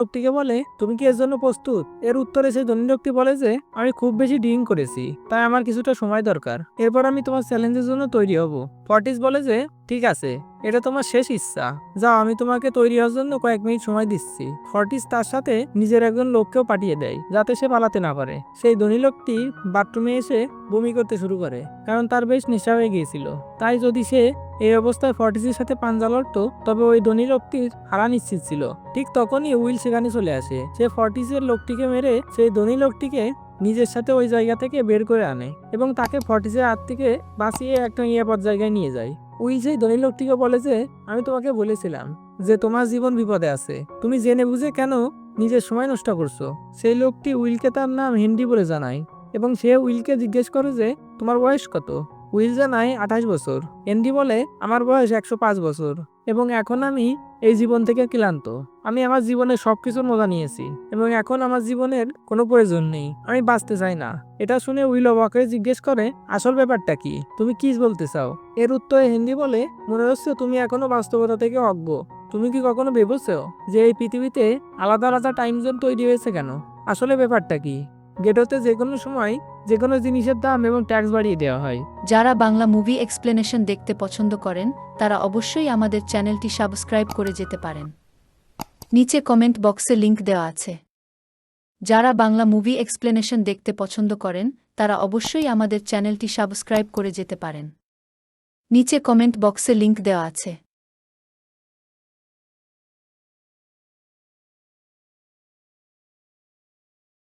লোকটিকে বলে, তুমি কি এর জন্য প্রস্তুত? এর উত্তরে সেই ধনী লোকটি বলে যে, আমি খুব বেশি ড্রিঙ্ক করেছি, তাই আমার কিছুটা সময় দরকার, এরপর আমি তোমার চ্যালেঞ্জের জন্য তৈরি হব। ফর্টিস বলে যে, ঠিক আছে, এটা তোমার শেষ ইচ্ছা, যাও, আমি তোমাকে তৈরি হওয়ার জন্য কয়েক মিনিট সময় দিচ্ছি। ফর্টিস তার সাথে নিজের একজন লোককেও পাঠিয়ে দেয়, যাতে সে পালাতে না পারে। সেই ধনী লোকটি বাথরুমে এসে বমি করতে শুরু করে, কারণ তার বেশ নেশা হয়ে গিয়েছিল। তাই যদি সে এই অবস্থায় ফর্টিসের সাথে পাঞ্জা লড়তো, তবে ওই ধনী লোকটির হারা নিশ্চিত ছিল। ঠিক তখনই উইল সেখানে চলে আসে। সে ফর্টিসের লোকটিকে মেরে সেই ধনী লোকটিকে নিজের সাথে ওই জায়গা থেকে বের করে আনে এবং তাকে ফর্টিসের হাত থেকে বাঁচিয়ে একটা নিরাপদ জায়গায় নিয়ে যায়। উইল সেই ধনী লোকটিকে বলে যে, আমি তোমাকে বলেছিলাম যে তোমার জীবন বিপদে আছে, তুমি জেনে বুঝে কেন নিজের সময় নষ্ট করছো? সেই লোকটি উইলকে তার নাম হেনরি বলে জানায় এবং সে উইলকে জিজ্ঞেস করে যে, তোমার বয়স কত? উইল জানায় 28 বছর। হেনরি বলে, আমার বয়স 105 বছর এবং এখন আমি এই জীবন থেকে ক্লান্ত। আমি আমার জীবনের সবকিছুর মজা নিয়েছি এবং এখন আমার জীবনের কোনো প্রয়োজন নেই, আমি বাঁচতে চাই না। এটা শুনে উইল অবাক হয়ে জিজ্ঞেস করে, আসল ব্যাপারটা কি? তুমি কি বলতে চাও? এর উত্তরে হেনরি বলে, মনে হচ্ছে তুমি এখনো বাস্তবতা থেকে অজ্ঞ। তুমি কি কখনো ভেবেছো যে এই পৃথিবীতে আলাদা আলাদা টাইম জোন তৈরি হয়েছে কেন? আসলে ব্যাপারটা কি? গেটোতে যে কোনো সময় যে কোনো জিনিসের দাম এবং ট্যাক্স বাড়িয়ে দেওয়া হয়। যারা বাংলা মুভি এক্সপ্লেনেশন দেখতে পছন্দ করেন তারা অবশ্যই আমাদের চ্যানেলটি সাবস্ক্রাইব করে যেতে পারেন। নিচে কমেন্ট বক্সে লিংক দেওয়া আছে। যারা বাংলা মুভি এক্সপ্লেনেশন দেখতে পছন্দ করেন তারা অবশ্যই আমাদের চ্যানেলটি সাবস্ক্রাইব করে যেতে পারেন। নিচে কমেন্ট বক্সে লিংক দেওয়া আছে।